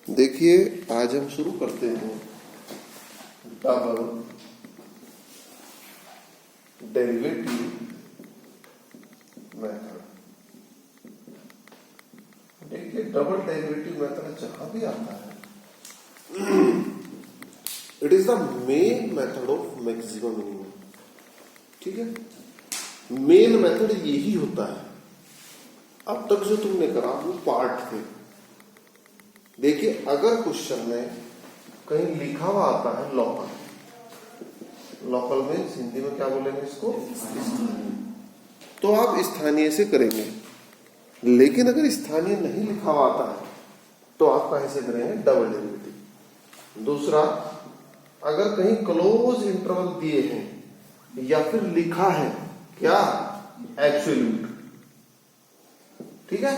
देखिए आज हम शुरू करते हैं डबल डेरिवेटिव मेथड। देखिए डबल डेरिवेटिव मेथड जहां भी आता है it is the main method of maximum minimum. ठीक है, मेन मेथड यही होता है। अब तक जो तुमने करा वो पार्ट थे। देखिए अगर क्वेश्चन में कहीं लिखा हुआ आता है लोकल, लोकल में हिंदी में क्या बोलेंगे इसको, तो आप स्थानीय से करेंगे। लेकिन अगर स्थानीय नहीं लिखा हुआ आता है तो आप कहां से करेंगे, डबल डेरिवेटिव। दूसरा, अगर कहीं क्लोज इंटरवल दिए हैं या फिर लिखा है क्या, एब्सोल्यूट, ठीक है,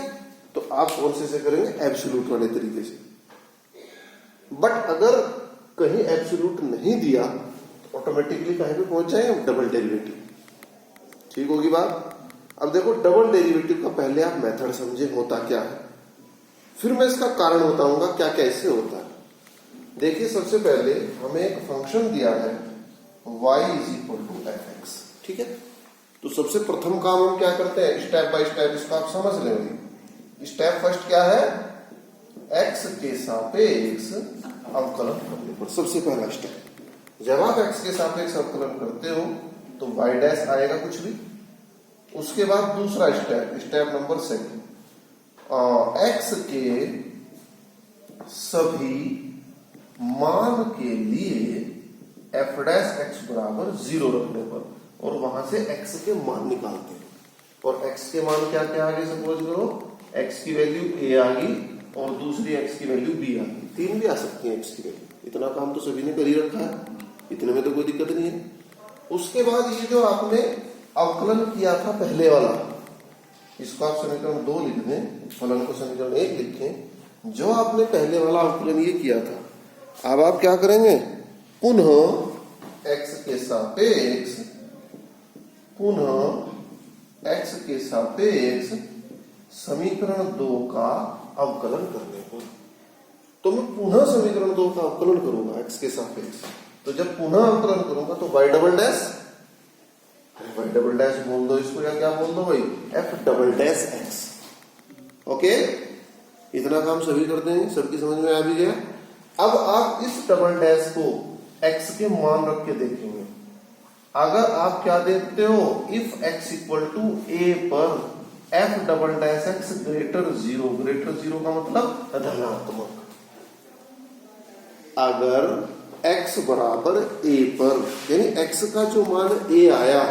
तो आप कौन से करेंगे, एब्सोल्यूट वाले तरीके से। बट अगर कहीं एब्सोल्यूट नहीं दिया तो ऑटोमेटिकली कहीं पे पहुंच जाएंगे, डबल डेरिवेटिव। ठीक होगी बात। अब देखो डबल डेरिवेटिव का पहले आप मेथड समझे होता क्या है, फिर मैं इसका कारण बताऊंगा क्या कैसे होता है। देखिए सबसे पहले हमें एक फंक्शन दिया है y = fx। ठीक है, तो सबसे प्रथम काम हम क्या करते हैं, स्टेप बाय स्टेप इसको आप समझ लेंगे। स्टेप फर्स्ट क्या है, x के सापेक्ष अवकलन करने पर। सबसे पहला स्टेप, जब आप x के सापेक्ष अवकलन करते हो तो y डैश आएगा कुछ भी। उसके बाद दूसरा स्टेप, स्टेप नंबर 2, x के सभी मान के लिए f डैश x बराबर 0 रखने पर, और वहां से x के मान निकालते हैं। और x के मान क्या क्या आ गए, सपोज करो x की वैल्यू a आ गई और दूसरी x की वैल्यू b आ गई, 3 भी आ सकती है x की वैल्यू। इतना काम तो सभी ने कर ही रखा है, इतने में तो कोई दिक्कत नहीं है। उसके बाद ये जो आपने अवकलन किया था पहले वाला, इसको आप समीकरण 2 लिख दें, फलन को समीकरण 1 लिखें। जो आपने पहले वाला अवकलन ये किया था, अब आप क्या करेंगे, पुनः x के सापेक्ष, पुनः x के सापेक्ष समीकरण 2 का अवकलन करने पर। तो मैं पुनः समीकरण 2 का अवकलन करूंगा x के सापेक्ष। तो जब पुनः अवकलन करूंगा तो y double dash, y double dash बोल दो इसको, या क्या बोल दो भाई, f double dash x। Okay, इतना काम सभी कर देंगे, सबकी समझ में आ भी गया। अब आप इस डबल डैश को x के मान रख के देखेंगे। अगर आप क्या देखते हो, इफ x = a पर f double dash x greater 0, greater 0 का मतलब धनात्मक। अगर x बराबर a पर, यानी x का जो मान a आया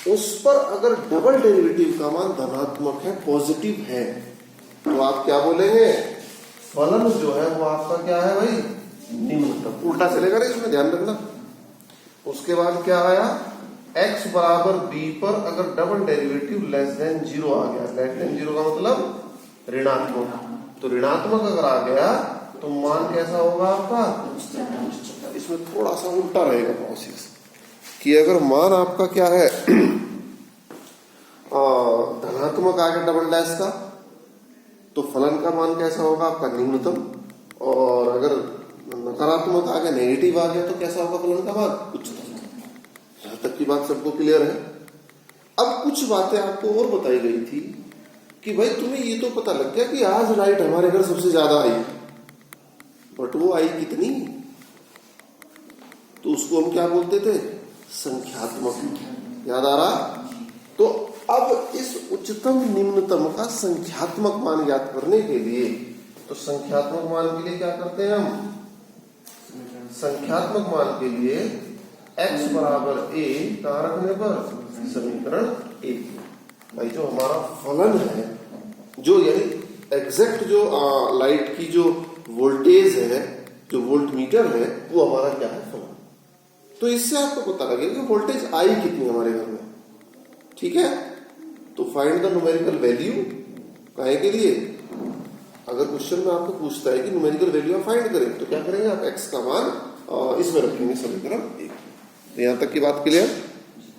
उस पर अगर डबल डेरिवेटिव का मान धनात्मक है, पॉजिटिव है, तो आप क्या बोलेंगे, फलन जो है वो आपका क्या है भाई, निम्नतम। उल्टा चलेगा ना, इसमें ध्यान रखना। उसके बाद क्या आया, x बराबर b पर अगर डबल डेरिवेटिव लेस देन 0 आ गया, लेस देन 0 का मतलब ऋणात्मक, तो ऋणात्मक अगर आ गया तो मान कैसा होगा आपका, इसमें थोड़ा सा उल्टा रहेगा प्रोसेस, कि अगर मान आपका क्या है धनात्मक आ गया डबल डैश का, तो फलन का मान कैसा होगा आपका, निम्नतम। और अगर नकारात्मक आ गया, नेगेटिव आ गया, तो कैसा होगा फलन का मान, उच्चतम। यहां तक की बात सबको क्लियर है। अब कुछ बातें आपको और बताई गई थी कि भाई तुम्हें ये तो पता लग गया कि आज लाइट हमारे घर सबसे ज्यादा आई, बट वो आई कितनी, तो उसको हम क्या बोलते थे, संख्यात्मक। याद आ रहा। तो अब इस उच्चतम निम्नतम का संख्यात्मक मान ज्ञात करने के लिए, तो संख्यात्मक मान के लिए क्या करते हैं हम, संख्यात्मक मान के लिए x बराबर a कहां रखने पर, समीकरण 1। भाई जो हमारा फलन है, जो यानी एग्जैक्ट जो लाइट की जो वोल्टेज है, जो वोल्ट मीटर है, वो हमारा क्या है, फलन। तो इससे आपको पता लगेगा कि वोल्टेज आई कितनी हमारे घर में। ठीक है, तो फाइंड द न्यूमेरिकल वैल्यू काहे के लिए, अगर क्वेश्चन में आपको पूछता है कि न्यूमेरिकल वैल्यू आप फाइंड करें, तो क्या करेंगे आप, x का मान इसमें रखेंगे, समीकरण 1। तो यहां तक की बात क्लियर।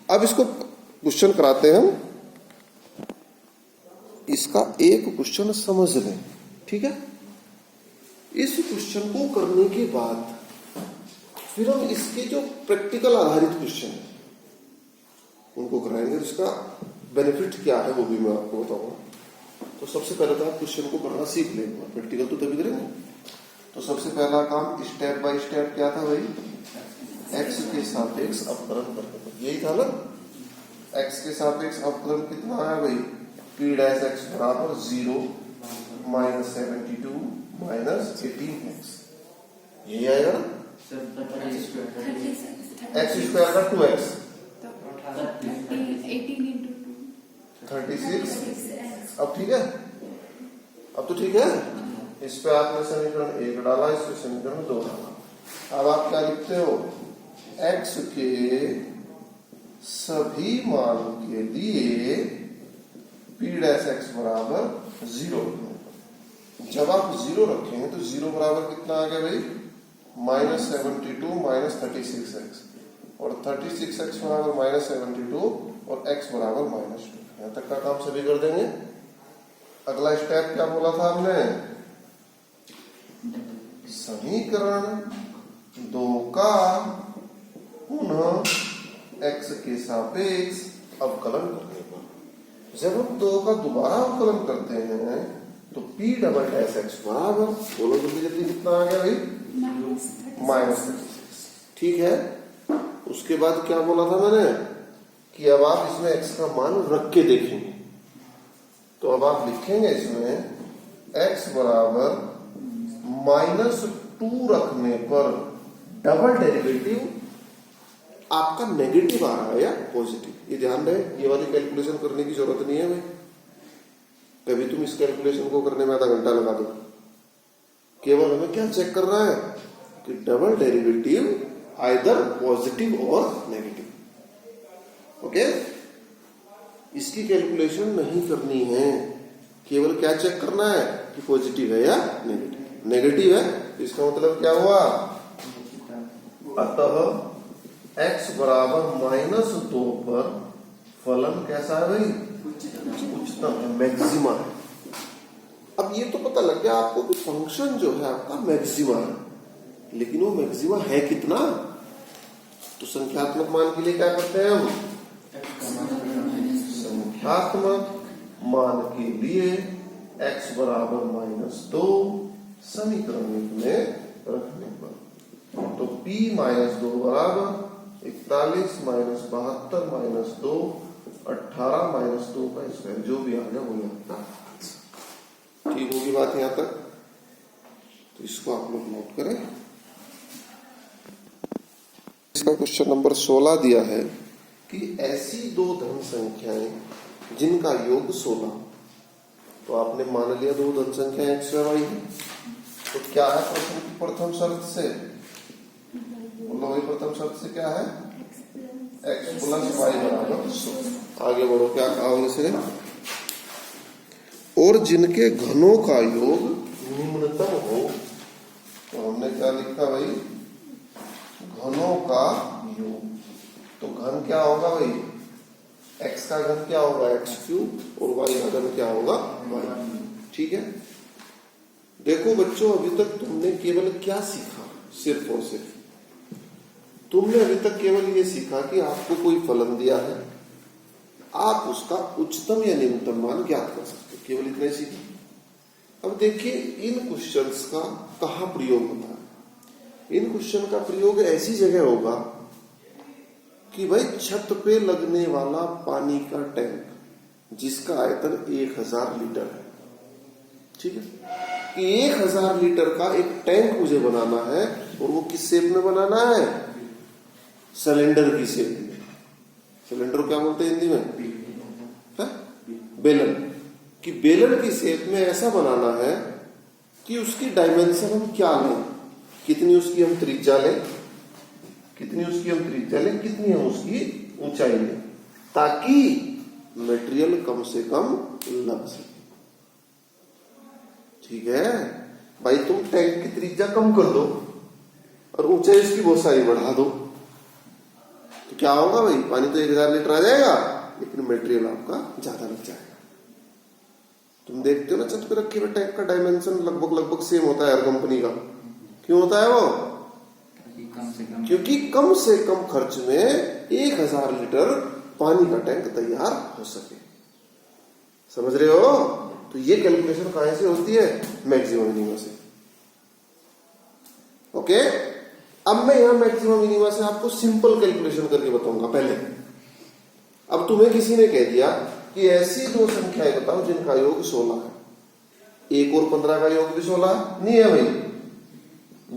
अब इसको क्वेश्चन कराते हैं हम, इसका एक क्वेश्चन समझ लें। ठीक है, इस क्वेश्चन को करने के बाद फिर हम इसके जो प्रैक्टिकल आधारित क्वेश्चन है उनको कराएंगे। इसका बेनिफिट क्या है वो भी मैं आपको बताऊंगा। तो सबसे पहले तो आप क्वेश्चन को करना सीख लेंगे, प्रैक्टिकल तो तभी करेंगे। तो सबसे पहला काम स्टेप बाय स्टेप क्या था भाई, एक्स के सापेक्ष अवकलन करना, यही था ना। एक्स के सापेक्ष अवकलन कितना है भाई, पी डैश एक्स बराबर 0 माइनस 72 माइनस 18x, यही आएगा ना। एक्स स्क्वायर का 2x 36। अब ठीक है, अब तो ठीक है। इस पे आपने समीकरण 1 डाला, इस पे समीकरण 2 डाला। अब आप क्या लिखते हो, x के सभी मान के लिए p डैश x बराबर 0। जब आप 0 रखेंगे तो 0 बराबर कितना आ गया भाई, माइनस 72 माइनस 36x, और 36x बराबर माइनस 72 और x बराबर -2। यहां तक का काम सभी कर देंगे। अगला स्टेप क्या बोला था हमने, समीकरण 2 का पुनः x के सापेक्ष अवकलन करने पर, जब हम 2 का दोबारा अवकलन करते हैं तो p डबल डैश x बराबर, बोलो जल्दी जल्दी कितना आ गया भाई, -36। ठीक है। उसके बाद क्या बोला था मैंने कि अब आप इसमें x का मान रख के देखेंगे। तो अब आप लिखेंगे इसमें x बराबर -2 रखने पर डबल डेरिवेटिव आपका नेगेटिव आ रहा है या पॉजिटिव, ये ध्यान रहे। ये वाली कैलकुलेशन करने की जरूरत नहीं है भाई, कभी तुम इस कैलकुलेशन को करने में आधा घंटा लगा दो। केवल हमें क्या चेक कर रहा है कि डबल डेरिवेटिव आइदर पॉजिटिव और नेगेटिव। ओके, इसकी कैलकुलेशन नहीं करनी है, केवल क्या चेक करना है कि पॉजिटिव है या नेगेटिव। नेगेटिव है तो इसका मतलब क्या हुआ, अतः x बराबर -2 पर फलन कैसा है भाई, उच्चतम है, मैक्सिमा है। अब ये तो पता लग गया आपको कि फंक्शन जो है आपका मैक्सिमा है, लेकिन वो मैक्सिमा है कितना। तो संख्यात्मक मान के लिए क्या करते हैं हम, संख्यात्मक मान के लिए x बराबर -2 समीकरण में रखने पर, तो p -2 बराबर 41 माइनस 72 माइनस 2 18 माइनस 2 का स्क्वायर, जो भी आ गया वो यहाँ तक। ठीक होगी बात यहाँ तक। तो इसको आप लोग नोट करें। इसका क्वेश्चन नंबर 16 दिया है कि ऐसी दो धन संख्याएं जिनका योग 16, तो आपने मान लिया दो धन संख्याएं x व y है, तो क्या है प्रश्न की प्रथम शर्त से, बोलो भाई प्रथम शर्त से क्या है, x प्लस y बराबर 16। आगे बढ़ो, क्या कहा इसने, और जिनके घनों का योग निम्नतम हो, तो हमने क्या लिखा भाई, घनों का योग। तो घन क्या होगा भाई, x का घन क्या होगा x³ और y का घन क्या होगा y। ठीक है। देखो बच्चों, अभी तक तुमने केवल क्या सीखा, सिर्फ और सिर्फ तुमने अभी तक केवल ये सीखा कि आपको कोई फलन दिया है, आप उसका उच्चतम या निम्नतम मान ज्ञात कर सकते हो, केवल इतना ही सीखा। अब देखिए इन क्वेश्चंस का कहाँ प्रयोग होता है। इन क्वेश्चन का प्रयोग ऐसी जगह होगा कि भाई छत पे लगने वाला पानी का टैंक जिसका आयतन 1000 लीटर है, ठीक है, कि 1000 लीटर का एक टैंक मुझे बनाना है, और वो किस शेप में बनाना है, सिलेंडर की शेप में। सिलेंडर क्या बोलते हैं हिंदी में, बेलन, कि बेलन की शेप में ऐसा बनाना है कि उसकी डायमेंशन हम क्या लें, कितनी उसकी हम त्रिज्या लें, कितनी उसकी हम त्रिज्या लें, कितनी हम उसकी ऊंचाई लें, ताकि मटेरियल कम से कम लग सके। ठीक है भाई, तुम टैंक की त्रिज्या कम कर दो और ऊंचाई उसकी बहुत सारी बढ़ा दो, तो क्या होगा भाई, पानी तो 1000 लीटर आ जाएगा, लेकिन मटेरियल आपका ज्यादा लग जाएगा। तुम देखते हो ना छत पे रखे हुए टैंक का डायमेंशन लगभग सेम होता है हर कंपनी का। क्यों होता है वो? क्योंकि कम से कम खर्च में 1000 लीटर पानी का टैंक तैयार हो सके। समझ रहे हो? तो ये कैलकुलेशन कहां से होती है? मैक्सिमम मिनिमम से। ओके, अब मैं यहां मैक्सिमम मिनिमम से आपको सिंपल कैलकुलेशन करके बताऊंगा। पहले अब तुम्हें किसी ने कह दिया कि ऐसी दो संख्याएं बताओ जिनका योग 16 है। 1 और 15 का योग भी 16 है, नहीं है भाई?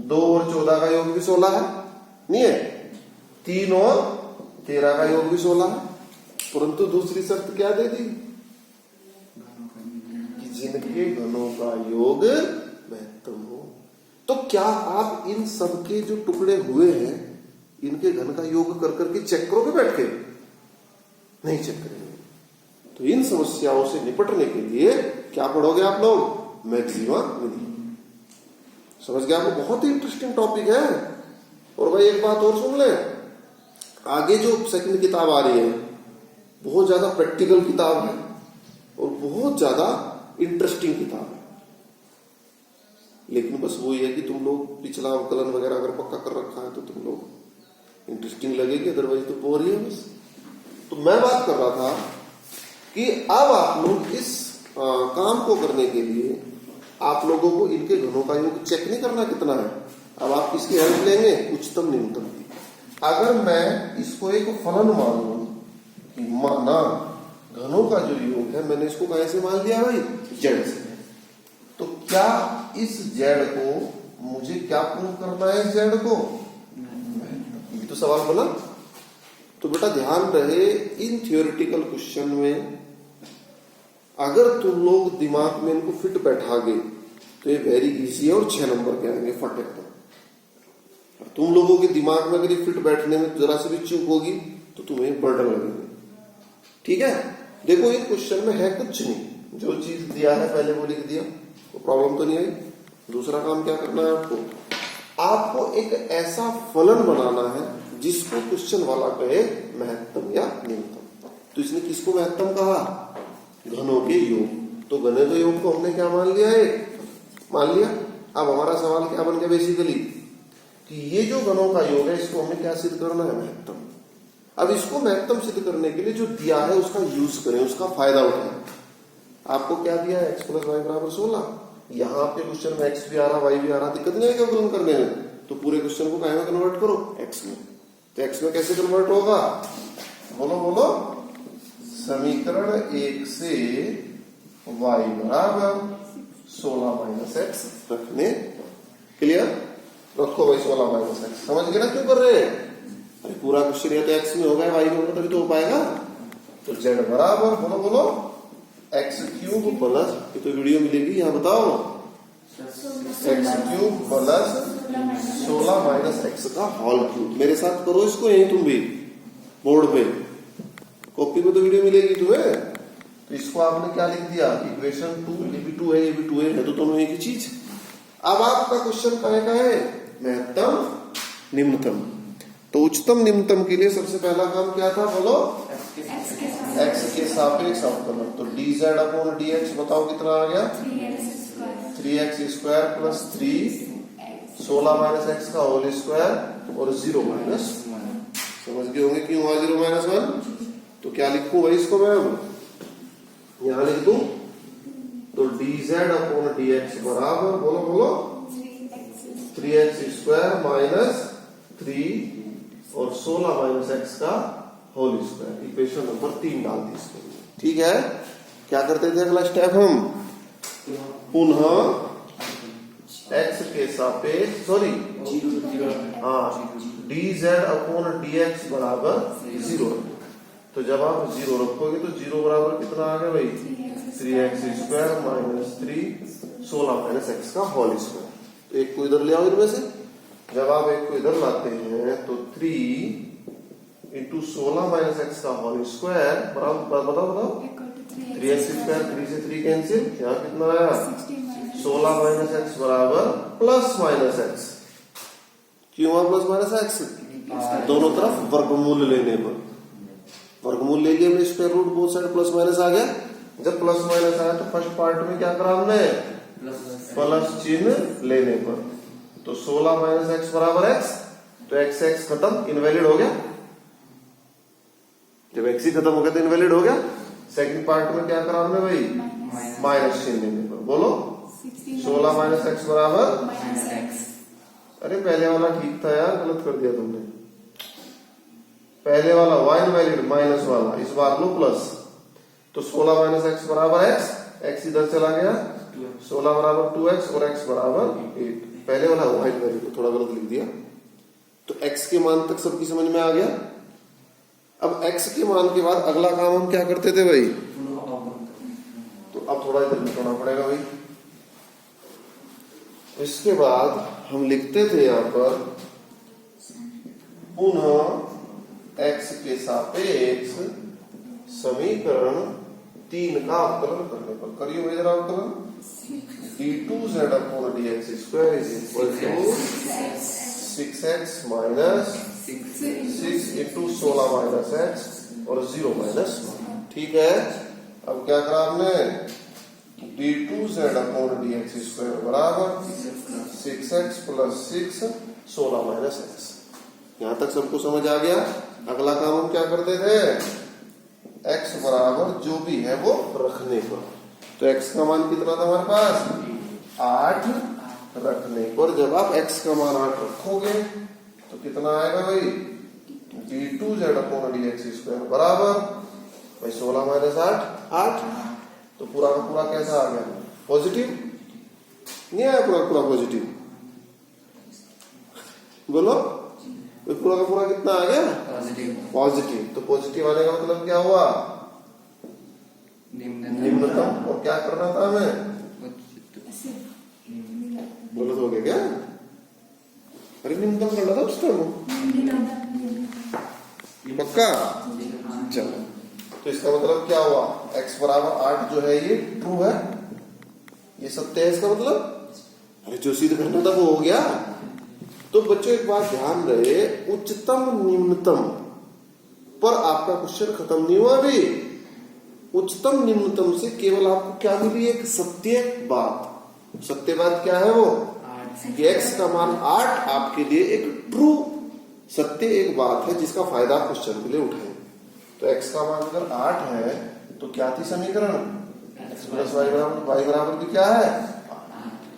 2 और 14 का योग भी 16 है, नहीं है? 3 और 13 का योग भी 16 है। परंतु दूसरी शर्त क्या दे दी कि जिनके घनों का योग महत्तम हो। तो क्या आप इन सबके जो टुकड़े हुए हैं इनके घन का योग कर करके चेक करोगे बैठ के? नहीं चेक करेंगे। तो इन समस्याओं से निपटने के लिए क्या पढ़ोगे आप लोग? Maxima minimum. समझ गए? आपको बहुत ही इंटरेस्टिंग टॉपिक है। और भाई एक बात और सुन ले, आगे जो सेकंड किताब आ रही है बहुत ज्यादा प्रैक्टिकल किताब है और बहुत ज्यादा इंटरेस्टिंग किताब है। लेकिन बस वही है कि तुम लोग पिछला अवकलन वगैरह अगर पक्का कर रखा है तो तुम लोग इंटरेस्टिंग लगेगी, अदरवाइज तो बोर ही है बस। तो मैं बात कर रहा था कि अब आप लोग इस काम को करने के लिए आप लोगों को इनके घनों का योग चेक नहीं करना कितना है। अब आप किसकी हेल्प लेंगे? उच्चतम निम्नतम की। अगर मैं इसको एक फलन मान लूं कि माना घनों का जो योग है, मैंने इसको कैसे मान लिया भाई? जेड से। तो क्या इस जेड को मुझे क्या प्रूव करना है? इस जेड को ये तो सवाल बना। तो बेटा ध्यान रहे, इन थियोरिटिकल क्वेश्चन में अगर तुम लोग दिमाग में इनको फिट बैठा गए तो ये वेरी इजी है और 6 नंबर के आएंगे फट एकदम। तुम लोगों के दिमाग में अगर ये फिट बैठने में जरा सी भी चूक होगी तो तुम्हें बर्डन लगेगी। ठीक है? देखो ये क्वेश्चन में है कुछ नहीं, जो चीज दिया है पहले वो लिख दिया, तो प्रॉब्लम तो नहीं आई। दूसरा काम क्या करना है आपको? आपको एक ऐसा फलन बनाना है जिसको क्वेश्चन वाला कहे महत्तम या न्यूनतम। तो इसने किसको महत्तम कहा? घनों के योग। तो घनों के योग को हमने क्या मान लिया है? मान लिया। अब हमारा सवाल क्या बन गया बेसिकली कि ये जो घनों का योग है इसको हमें क्या सिद्ध करना है? महत्तम। अब इसको महत्तम सिद्ध करने के लिए जो दिया है उसका यूज करें, उसका फायदा उठाएं। आपको क्या दिया है? x + y = 16। यहाँ आपके क्वेश्चन में x भी आ रहा y भी आ रहा, दिक्कत नहीं आएगा अवकलन करने में। तो पूरे क्वेश्चन को क्या में कन्वर्ट करो? x में। तो x में कैसे कन्वर्ट होगा? बोलो बोलो। समीकरण 1 से y = 16 - x रखने। क्लियर? रखो भाई 16 - x। समझ गए ना क्यों कर रहे हैं? अरे पूरा क्वेश्चन या तो x में होगा y में होगा तभी तो हो पाएगा। तो z बराबर बोलो बोलो x³ प्लस, ये तो वीडियो मिलेगी यहाँ बताओ, x³ प्लस 16 - x का होल क्यूब। मेरे साथ करो इसको यही तुम भी बोर्ड पे, कॉपी में तो वीडियो मिलेगी तुम्हें। तो इसको आपने क्या लिख दिया? इक्वेशन 2, ये भी 2 है ये भी 2 है तो दोनों एक ही चीज। अब आपका क्वेश्चन कहाँ का है? महत्तम निम्नतम। तो उच्चतम निम्नतम के लिए सबसे पहला काम क्या था? बोलो। x के सापेक्ष अवकलन। तो dz/dx बताओ कितना आ गया? 3x² प्लस 3 16 - x का होल स्क्वायर और 0 - समझ गए होंगे क्यों हुआ 0 - 1? तो क्या लिखूं भाई इसको मैं यहां लिख दूं? तो dz/dx बराबर बोलो बोलो 3x² - 3 और 16 - x का होल स्क्वायर। इक्वेशन नंबर 3 डाल दी इसके लिए। ठीक है? क्या करते थे अगला स्टेप? हम पुनः x के सापेक्ष dz/dx बराबर 0। तो जब आप 0 रखोगे तो 0 बराबर कितना आ गया भाई? 3x² - 3 16 - x का होल स्क्वायर। तो एक को इधर ले आओ इनमें से। जब आप एक को इधर लाते हैं तो 3 × 16 - x का होल स्क्वायर बराबर बताओ 3x², 3 से 3 कैंसिल, यहाँ कितना आया? 16 - x बराबर +- x। क्यों हुआ +- x? दोनों तरफ वर्गमूल लेने पर। वर्गमूल ले लिया, स्क्वायर रूट बोथ साइड +- आ गया, जब प्लस माइनस आया तो फर्स्ट पार्ट में क्या करा हमने, प्लस चिन्ह लेने पर। तो 16 माइनस एक्स बराबर एक्स, तो एक्स एक्स खत्म, इनवैलिड हो गया। जब एक्स ही खत्म हो गया तो इनवैलिड हो गया। सेकंड पार्ट में क्या करा हमने भाई, माइनस चिन्ह लेने पर। बोलो 16 माइनस एक्स बराबर, अरे पहले वाला ठीक था यार, गलत कर दिया तुमने। पहले वाला वाई इनवैलिड, माइनस वाला इस बार लो प्लस। तो 16 माइनस एक्स बराबर एक्स, एक्स इधर चला गया, 16 बराबर 2x और x बराबर 8। पहले वाला वाई इनवैलिड, थोड़ा गलत लिख दिया। तो x के मान तक सबकी समझ में आ गया। अब x के मान के बाद अगला काम हम क्या करते थे भाई, तो अब थोड़ा इधर लिखना पड़ेगा भाई। इसके बाद हम लिखते थे यहां पर पुनः x के सापेक्ष समीकरण 3 का अवकलन करने पर। करिए भाई जरा अवकलन। d2z upon dx square is equal to 6x minus 6 into 16 minus X और 0 माइनस 1। ठीक है, अब क्या करा हमने, d2z अपॉन dx स्क्वायर बराबर 6x प्लस 6 16 माइनस एक्स। यहां तक सबको समझ आ गया। अगला काम हम क्या करते थे, x बराबर जो भी है वो रखने पर। तो x का मान कितना था हमारे पास, 8 रखने पर। जब आप x का मान 8 रखोगे तो कितना आएगा भाई, d2z अपॉन dx स्क्वायर बराबर भाई 16 माइनस 8। तो पूरा का पूरा कैसा आ गया, पॉजिटिव। नहीं आया पूरा पूरा पॉजिटिव, बोलो तो पूरा का पूरा कितना आ गया, पॉजिटिव। तो पॉजिटिव आने का मतलब क्या हुआ, निम्नतम। और क्या करना था हमें, गलत हो गया क्या, अरे निम्नतम करना था उस टाइम पक्का। चलो, तो इसका मतलब क्या हुआ, x बराबर 8 जो है ये ट्रू है, ये सत्य है इसका मतलब। अरे जो सिद्ध करना था वो हो गया। तो बच्चों एक बात ध्यान रहे, उच्चतम निम्नतम पर आपका क्वेश्चन खत्म नहीं हुआ अभी। उच्चतम निम्नतम से केवल आपको क्या मिली, एक सत्य बात। सत्य बात क्या है वो, कि x का मान 8 आपके लिए एक ट्रू सत्य एक बात है जिसका फायदा आप क्वेश्चन के लिए उठाए। तो x का मान अगर 8 है तो क्या थी समीकरण, x प्लस वाई बराबर की क्या है।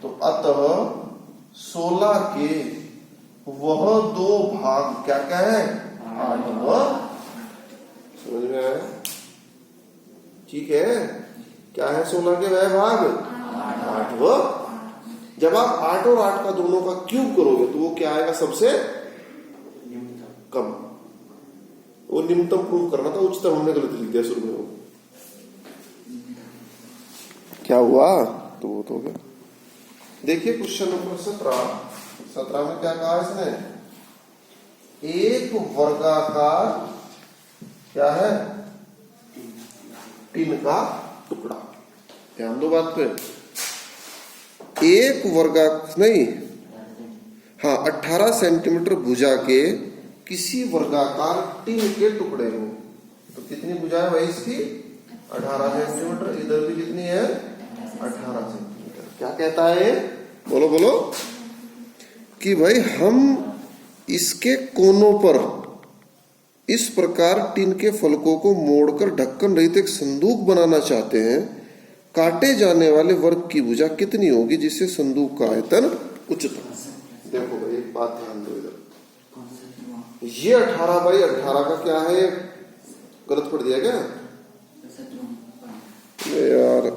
तो अतः 16 के वह 2 भाग क्या क्या है, 8 वह। समझ में आया, ठीक है। क्या है 16 के वह भाग, 8 वह। जब आप 8 और 8 का दोनों का क्यूब करोगे तो वो क्या आएगा, सबसे कम। वो निम्नतम प्रूव करना था, उच्चतम हमने गलत लिख दिया शुरू में। वो क्या हुआ, तो वो तो हो गया। देखिए क्वेश्चन नंबर 17 में क्या कहा इसने, एक वर्गाकार क्या है, टिन का टुकड़ा। ध्यान दो बात पे, एक नहीं, हाँ 18 सेंटीमीटर भुजा के किसी वर्गाकार टिन के टुकड़े हो। तो कितनी भुजा है भाई इसकी, 18 सेंटीमीटर। इधर भी कितनी है, 18 सेंटीमीटर। क्या कहता है, बोलो बोलो, कि भाई हम इसके कोनों पर इस प्रकार टिन के फलकों को मोड़कर ढक्कन रहित एक संदूक बनाना चाहते हैं। काटे जाने वाले वर्ग की भुजा कितनी होगी जिससे संदूक का आयतन उच्चतम। देखो भाई एक बात ध्यान दो, इधर ये 18 बाई 18 का क्या है, गलत पढ़ दिया क्या यार,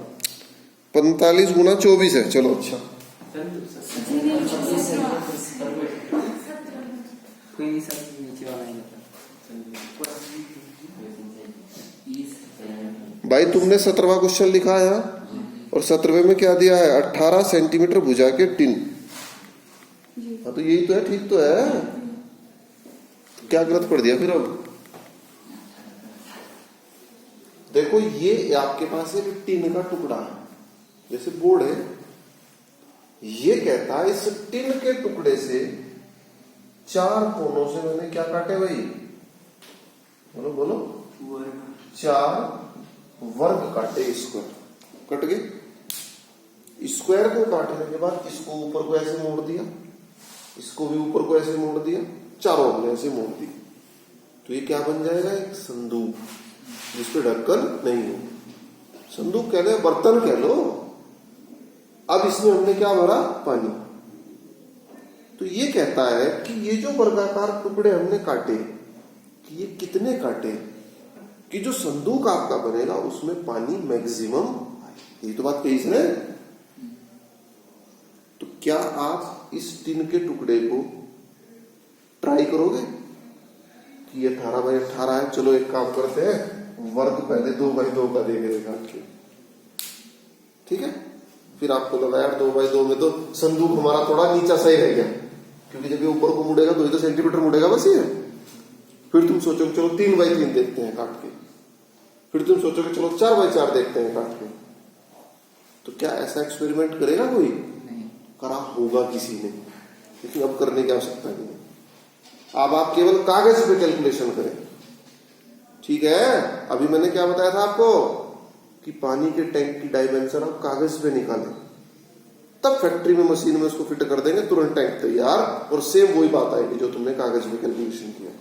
45 गुना 24 है। चलो अच्छा, भाई तुमने 17वां क्वेश्चन लिखा है और 17वें में क्या दिया है, 18 सेंटीमीटर भुजा के टिन। हाँ तो यही तो है, ठीक तो है, क्या गलत पढ़ दिया फिर। अब देखो ये आपके पास एक टिन का टुकड़ा है, जैसे बोर्ड है। ये कहता है इस टिन के टुकड़े से 4 कोनों से मैंने क्या काटे भाई, बोलो बोलो, 4 वर्ग काटे स्क्वायर, कट गए। स्क्वायर को काटने के बाद इसको ऊपर को ऐसे मोड़ दिया, इसको भी ऊपर को ऐसे मोड़ दिया, चारों हमने ऐसे मोड़ दिए, तो ये क्या बन जाएगा? एक संदूक जिसपे ढक्कन नहीं हो। संदूक कह लो, बर्तन कह लो। अब इसमें हमने क्या भरा? पानी। तो ये कहता है कि ये जो वर्गाकार टुकड़े हमने काटे, कि ये कितने काटे कि जो संदूक आपका बनेगा उसमें पानी मैक्सिमम आए। ये तो बात कही इसने। तो क्या आप इस टिन के टुकड़े को ट्राई करोगे कि ये 18x18 है? चलो एक काम करते हैं, वर्ग पहले 2x2 का देंगे काट के, ठीक है? फिर आपको लगा यार 2x2 में तो संदूक हमारा थोड़ा नीचा सही रह गया, क्योंकि जब ये ऊपर को मुड़ेगा तो ये तो सेंटीमीटर मुड़ेगा बस ये। फिर तुम सोचोगे चलो 3x3 देखते हैं काट के, फिर तुम सोचोगे चलो 4x4 देखते हैं काट के। तो क्या ऐसा एक्सपेरिमेंट करेगा कोई? करा होगा किसी ने, लेकिन अब करने की आवश्यकता नहीं है। अब आप केवल कागज पे कैलकुलेशन करें, ठीक है? अभी मैंने क्या बताया था आपको कि पानी के टैंक की डायमेंशन आप कागज पे निकालें, तब फैक्ट्री में मशीन में उसको फिट कर देंगे, तुरंत टैंक तैयार, और सेम वही बात आएगी जो तुमने कागज पे कैलकुलेशन किया।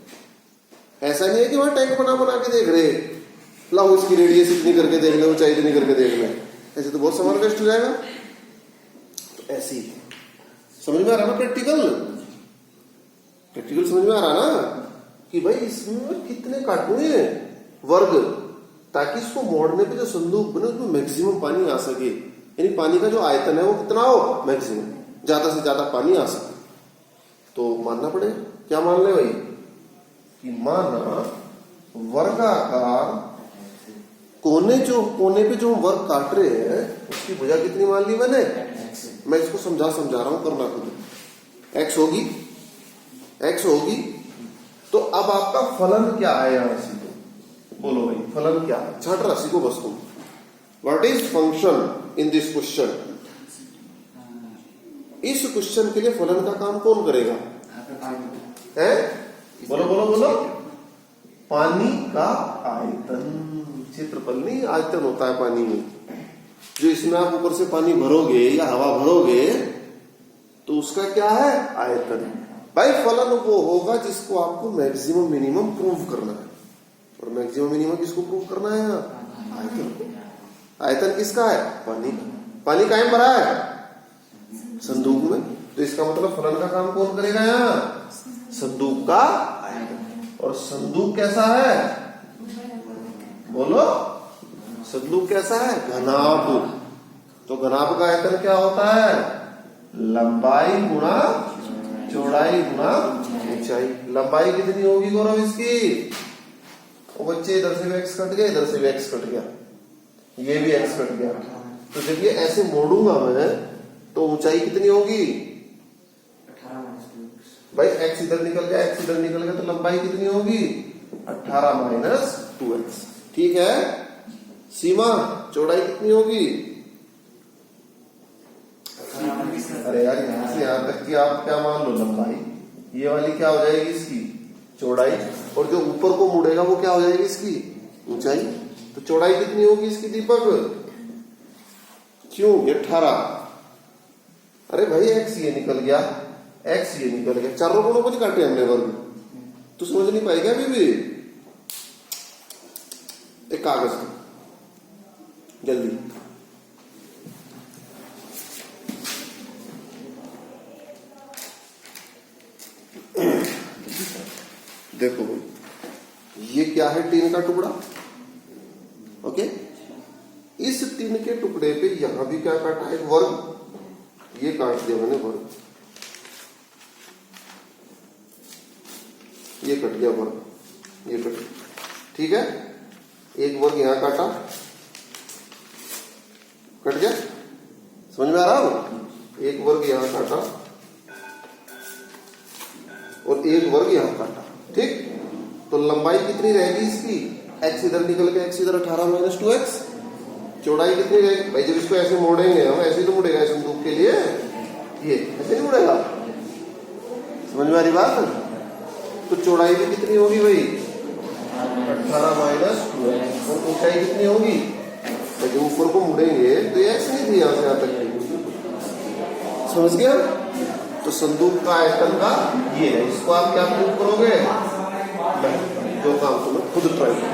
ऐसा नहीं है कि वहां टैंक बना के देख रहे, लाओ इसकी रेडियस इतनी करके देख ले, ऊंचाई इतनी करके देख ले, ऐसे तो बहुत सामान वेस्ट हो जाएगा। तो ऐसी समझ में आ रहा ना? प्रैक्टिकल समझ में आ रहा ना कि भाई इसमें कितने काटू ये वर्ग, ताकि इसको मोड़ने पे जो संदूक बने उसमें मैक्सिमम पानी आ सके। यानी पानी का जो आयतन है वो कितना हो? मैक्सिमम, ज्यादा से ज्यादा पानी आ सके। तो मानना पड़ेगा, क्या मान ले भाई? कि माना वर्गाकार कोने पे जो वर्ग काट रहे हैं उसकी भुजा कितनी मान ली मैंने? मैं इसको समझा रहा हूं, करना खुद। एक्स होगी। तो अब आपका फलन क्या है यहां से? तो बोलो भाई फलन क्या है? छठ राशि को बस तुम, what is function in this question? इस क्वेश्चन के लिए फलन का काम कौन करेगा? है? बोलो। पानी का आयतन। क्षेत्रफल नहीं, आयतन होता है पानी में। जो इसमें आप ऊपर से पानी भरोगे या हवा भरोगे तो उसका क्या है? आयतन। भाई फलन वो होगा जिसको आपको मैक्सिमम मिनिमम प्रूव करना है, और मैक्सिमम मिनिमम किसको प्रूव करना है? आयतन को। आयतन किसका है? पानी का। पानी कायम भरा है संदूक में, तो इसका मतलब फलन का काम कौन करेगा? यहाँ संदूक का आयतन। और संदूक कैसा है? बोलो, संदूक कैसा है? घनाभ। तो घनाभ का आयतन क्या होता है? लंबाई गुणा चौड़ाई गुणा ऊंचाई। लंबाई कितनी होगी गौरव इसकी? वो बच्चे इधर से भी x कट गया, इधर से भी x कट गया, ये भी x कट गया। तो जब ये ऐसे मोड़ूंगा मैं तो ऊंचाई कितनी होगी? भाई x इधर निकल गया, x इधर निकल गया, तो लंबाई कितनी होगी? 18 - 2x। ठीक है? सीमा चौड़ाई कितनी होगी? अरे यार यहां से यहां तक की आप क्या मान लो लंबाई, ये वाली क्या हो जाएगी इसकी? चौड़ाई। और जो ऊपर को मुड़ेगा वो क्या हो जाएगी इसकी? ऊंचाई। तो चौड़ाई कितनी होगी इसकी दीपक? क्यों? 18। अरे भाई x ये निकल गया, x ये निकल गया, चारों कोणों को नहीं काटे हमने वर्ग, तो समझ नहीं पाएगा अभी भी। एक कागज का जल्दी देखो भाई, ये क्या है? टीन का टुकड़ा। ओके, इस टीन के टुकड़े पे यहां भी क्या काटा है? वर्ग। ये काट दिया मैंने वर्ग, ये कट गया वर्ग, ये कट गया। ठीक है, एक वर्ग यहां काटा, कट गया। समझ में आ रहा हो? एक वर्ग यहां काटा और एक वर्ग यहां काटा। ठीक, तो लंबाई कितनी रहेगी इसकी? x इधर निकल के x इधर 18 - 2x। चौड़ाई कितनी रहेगी? भाई जब इसको ऐसे मोड़ेंगे हम, ऐसे तो मुड़ेगा इस संदूक के लिए, ये ऐसे नहीं मुड़ेगा। समझ में आ रही बात? तो चौड़ाई भी कितनी होगी भाई? 18 माइनस 2x, और ऊंचाई कितनी होगी? जब ऊपर को मुड़ेंगे तो ये x नहीं थी यहां से यहां तक की, समझ गया? तो संदूक का आयतन का ये है, इसको आप क्या प्रूव करोगे? जो काम तुम्हें खुद ट्राई करो।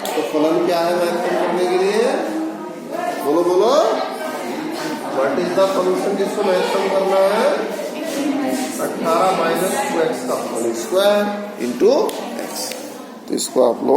तो फलन क्या है मैथ करने के लिए? बोलो बोलो, व्हाट इज द फंक्शन जिसको मैथम करना है? 18 माइनस 2x का होल स्क्वायर इंटू x। तो इसको आप लोग